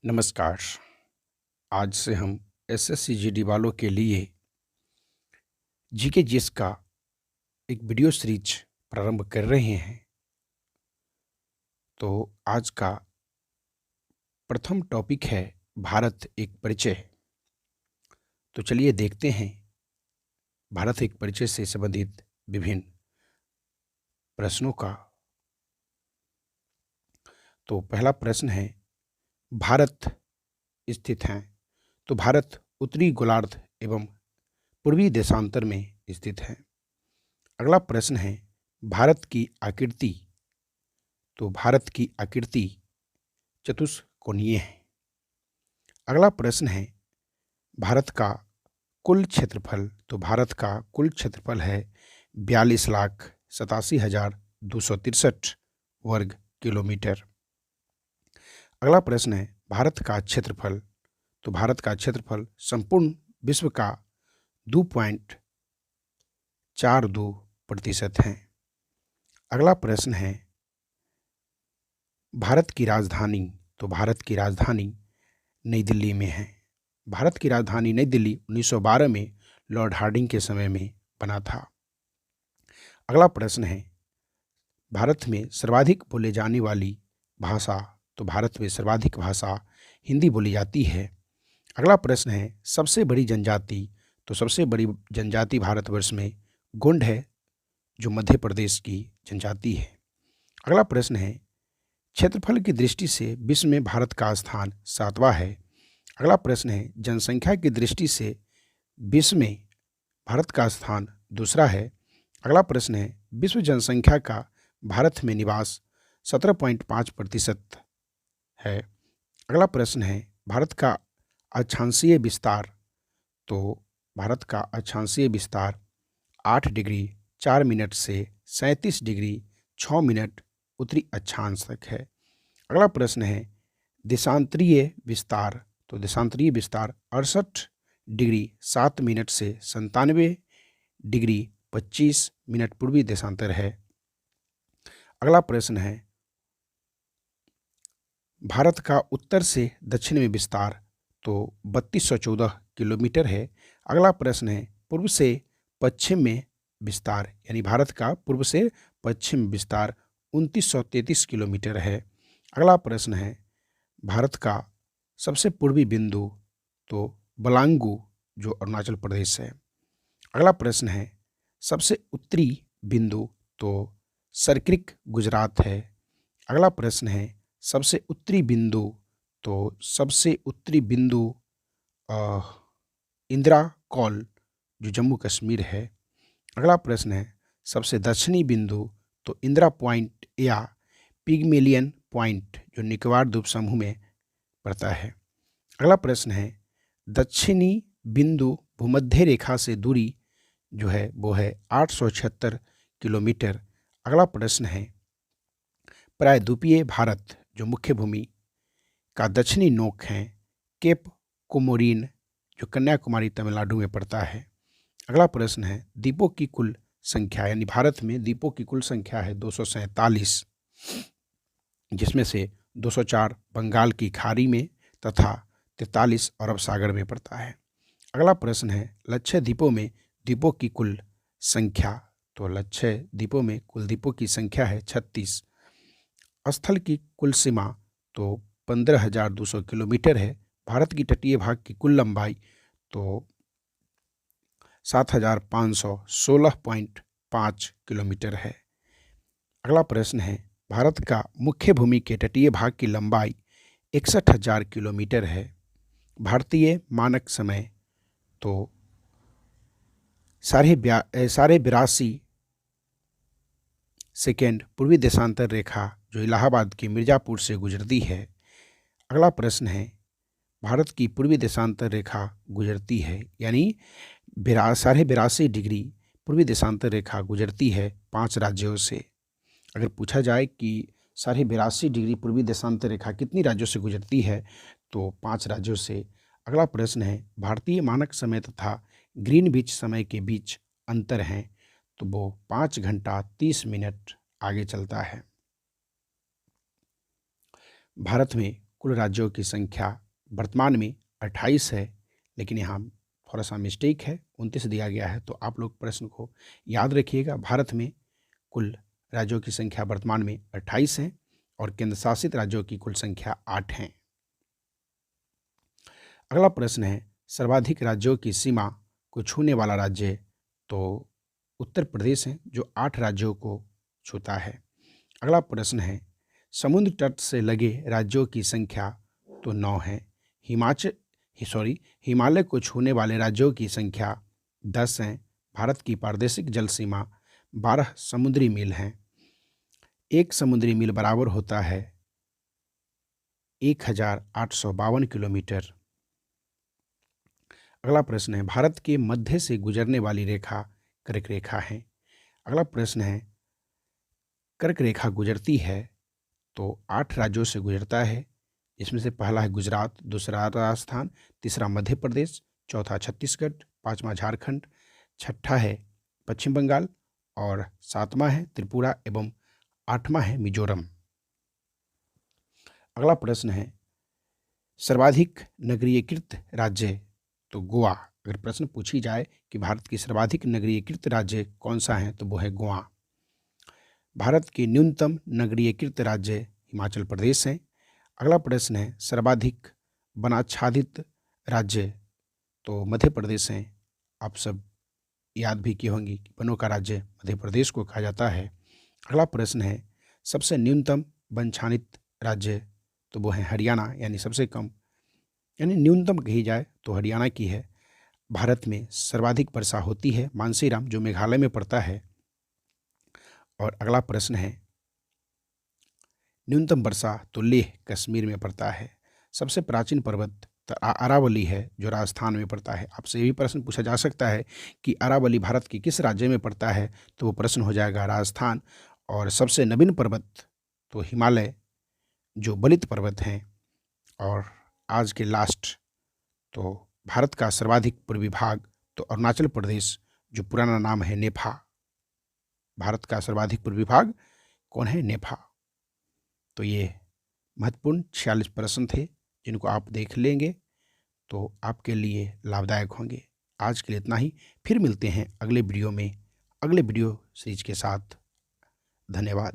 नमस्कार। आज से हम एसएससी जीडी वालों के लिए जीके जिस का एक वीडियो सीरीज प्रारंभ कर रहे हैं। तो आज का प्रथम टॉपिक है भारत एक परिचय। तो चलिए देखते हैं भारत एक परिचय से संबंधित विभिन्न प्रश्नों का। तो पहला प्रश्न है, भारत स्थित है। तो भारत उत्तरी गोलार्ध एवं पूर्वी देशांतर में स्थित है। अगला प्रश्न है, भारत की आकृति। तो भारत की आकृति चतुष्कोणीय है। अगला प्रश्न है, भारत का कुल क्षेत्रफल। तो भारत का कुल क्षेत्रफल है 42,87,263 वर्ग किलोमीटर। अगला प्रश्न है, भारत का क्षेत्रफल। तो भारत का क्षेत्रफल संपूर्ण विश्व का 2.42% है। अगला प्रश्न है, भारत की राजधानी। तो भारत की राजधानी नई दिल्ली में है। भारत की राजधानी नई दिल्ली 1912 में लॉर्ड हार्डिंग के समय में बना था। अगला प्रश्न है, भारत में सर्वाधिक बोले जाने वाली भाषा। तो भारत में सर्वाधिक भाषा हिंदी बोली जाती है। अगला प्रश्न है, सबसे बड़ी जनजाति। तो सबसे बड़ी जनजाति भारतवर्ष में गोंड है, जो मध्य प्रदेश की जनजाति है। अगला प्रश्न है, क्षेत्रफल की दृष्टि से विश्व में भारत का स्थान 7वां है। अगला प्रश्न है, जनसंख्या की दृष्टि से विश्व में भारत का स्थान 2रा है। अगला प्रश्न है, विश्व जनसंख्या का भारत में निवास 17.5% है। अगला प्रश्न है, भारत का अक्षांशीय विस्तार। तो भारत का अक्षांशीय विस्तार 8 डिग्री 4 मिनट से 37 डिग्री 6 मिनट उत्तरी अक्षांश तक है। अगला प्रश्न है, देशांतरीय विस्तार। तो देशांतरीय विस्तार 68 डिग्री 7 मिनट से 97 डिग्री 25 मिनट पूर्वी देशांतर है। अगला प्रश्न है, भारत का उत्तर से दक्षिण में विस्तार। तो 3214 किलोमीटर है। अगला प्रश्न है, पूर्व से पश्चिम में विस्तार, यानी भारत का पूर्व से पश्चिम विस्तार 2933 किलोमीटर है। अगला प्रश्न है, भारत का सबसे पूर्वी बिंदु। तो बलांगू, जो अरुणाचल प्रदेश है। अगला प्रश्न है, सबसे उत्तरी बिंदु। तो सरक्रिक, गुजरात है। अगला प्रश्न है, सबसे उत्तरी बिंदु। तो सबसे उत्तरी बिंदु इंदिरा कॉल, जो जम्मू कश्मीर है। अगला प्रश्न है, सबसे दक्षिणी बिंदु। तो इंदिरा पॉइंट या पिगमेलियन पॉइंट, जो निकोबार द्वीप समूह में पड़ता है। अगला प्रश्न है, दक्षिणी बिंदु भूमध्य रेखा से दूरी जो है वो है 876 किलोमीटर। अगला प्रश्न है, प्रायद्वीपीय भारत, जो मुख्य भूमि का दक्षिणी नोक है केप कोमोरिन, जो कन्याकुमारी तमिलनाडु में पड़ता है। अगला प्रश्न है, द्वीपों की कुल संख्या, यानी भारत में द्वीपों की कुल संख्या है 247, जिसमें से 204 बंगाल की खाड़ी में तथा 43 अरब सागर में पड़ता है। अगला प्रश्न है, लक्षय द्वीपों में द्वीपों की कुल संख्या। तो लक्षय द्वीपों में कुल द्वीपों की संख्या है 36। स्थल की कुल सीमा तो 15,200 किलोमीटर है। भारत की तटीय भाग की कुल लंबाई तो 7,516.5 किलोमीटर है। अगला प्रश्न है, भारत का मुख्य भूमि के तटीय भाग की लंबाई 61,000 किलोमीटर है। भारतीय मानक समय तो 82.5 सेकेंड पूर्वी देशांतर रेखा, जो इलाहाबाद के मिर्ज़ापुर से गुजरती है। अगला प्रश्न है, भारत की पूर्वी देशांतर रेखा गुजरती है, यानी 82.5 डिग्री पूर्वी देशांतर रेखा गुजरती है 5 राज्यों से। अगर पूछा जाए कि 82.5 डिग्री पूर्वी देशांतर रेखा कितनी राज्यों से गुजरती है, तो 5 राज्यों से। अगला प्रश्न है, भारतीय मानक समय तथा ग्रीनविच समय के बीच अंतर है। तो वो 5 घंटा 30 मिनट आगे चलता है। भारत में कुल राज्यों की संख्या वर्तमान में 28 है, लेकिन यहाँ थोड़ा सा मिस्टेक है, 29 दिया गया है। तो आप लोग प्रश्न को याद रखिएगा। भारत में कुल राज्यों की संख्या वर्तमान में 28 है और केंद्र शासित राज्यों की कुल संख्या 8 है। अगला प्रश्न है, सर्वाधिक राज्यों की सीमा को छूने वाला राज्य, तो उत्तर प्रदेश है जो 8 राज्यों को छूता है। अगला प्रश्न है, समुद्र तट से लगे राज्यों की संख्या, तो 9 है। हिमालय को छूने वाले राज्यों की संख्या 10 है। भारत की प्रादेशिक जल सीमा 12 समुद्री मील है। 1 समुद्री मील बराबर होता है 1852 किलोमीटर। अगला प्रश्न है, भारत के मध्य से गुजरने वाली रेखा कर्क रेखा है। अगला प्रश्न है, कर्क रेखा गुजरती है तो 8 राज्यों से गुजरता है। इसमें से पहला है गुजरात, दूसरा राजस्थान, तीसरा मध्य प्रदेश, चौथा छत्तीसगढ़, पांचवा झारखंड, छठा है पश्चिम बंगाल और सातवां है त्रिपुरा एवं 8वां है मिजोरम। अगला प्रश्न है, सर्वाधिक नगरीयकृत राज्य, तो गोवा। अगर प्रश्न पूछी जाए कि भारत की सर्वाधिक नगरीयकृत राज्य कौन सा है, तो वो है गोवा। भारत के न्यूनतम नगरीयकृत राज्य हिमाचल प्रदेश है। अगला प्रश्न है, सर्वाधिक वनाच्छादित राज्य, तो मध्य प्रदेश है। आप सब याद भी की होंगी कि वनों का राज्य मध्य प्रदेश को कहा जाता है। अगला प्रश्न है, सबसे न्यूनतम वनछादित राज्य, तो वो है हरियाणा, यानी सबसे कम, यानी न्यूनतम कही जाए तो हरियाणा की है। भारत में सर्वाधिक वर्षा होती है मानसीराम, जो मेघालय में पड़ता है। और अगला प्रश्न है, न्यूनतम वर्षा तो लेह कश्मीर में पड़ता है। सबसे प्राचीन पर्वत अरावली है, जो राजस्थान में पड़ता है। आपसे ये भी प्रश्न पूछा जा सकता है कि अरावली भारत के किस राज्य में पड़ता है, तो वो प्रश्न हो जाएगा राजस्थान। और सबसे नवीन पर्वत तो हिमालय, जो बलित पर्वत हैं। और आज के लास्ट, तो भारत का सर्वाधिक पूर्वी भाग, तो अरुणाचल प्रदेश, जो पुराना नाम है नेफा। भारत का सर्वाधिक पूर्वी भाग कौन है? नेफा। तो ये महत्वपूर्ण 46 प्रश्न थे, जिनको आप देख लेंगे तो आपके लिए लाभदायक होंगे। आज के लिए इतना ही, फिर मिलते हैं अगले वीडियो में, अगले वीडियो सीरीज के साथ। धन्यवाद।